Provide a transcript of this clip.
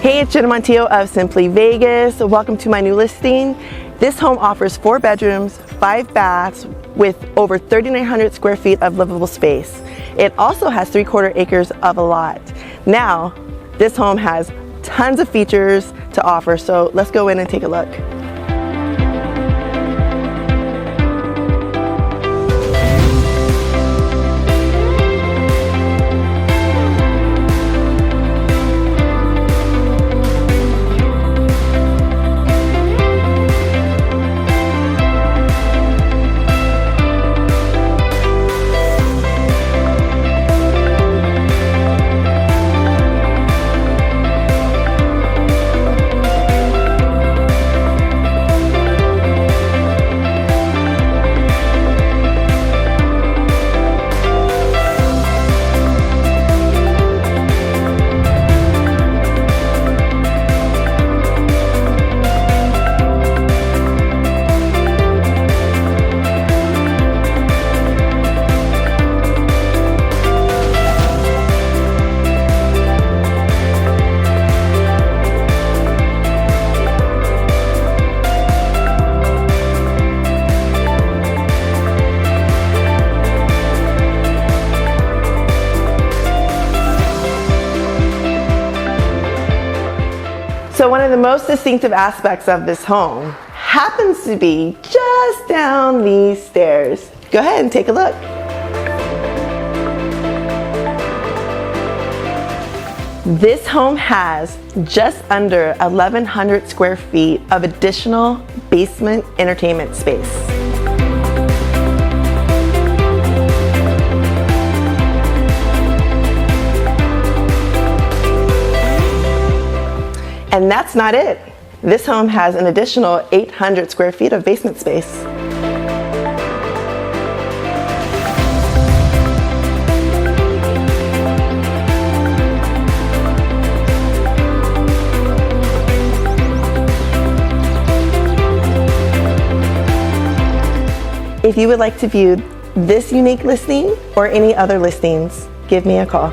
Hey, it's Jenna Montijo of Simply Vegas. Welcome to my new listing. This home offers 4 bedrooms, 5 baths with over 3,900 square feet of livable space. It also has 3/4 acres of a lot. Now, this home has tons of features to offer, so let's go in and take a look. So one of the most distinctive aspects of this home happens to be just down these stairs. Go ahead and take a look. This home has just under 1,100 square feet of additional basement entertainment space. And that's not it. This home has an additional 800 square feet of basement space. If you would like to view this unique listing or any other listings, give me a call.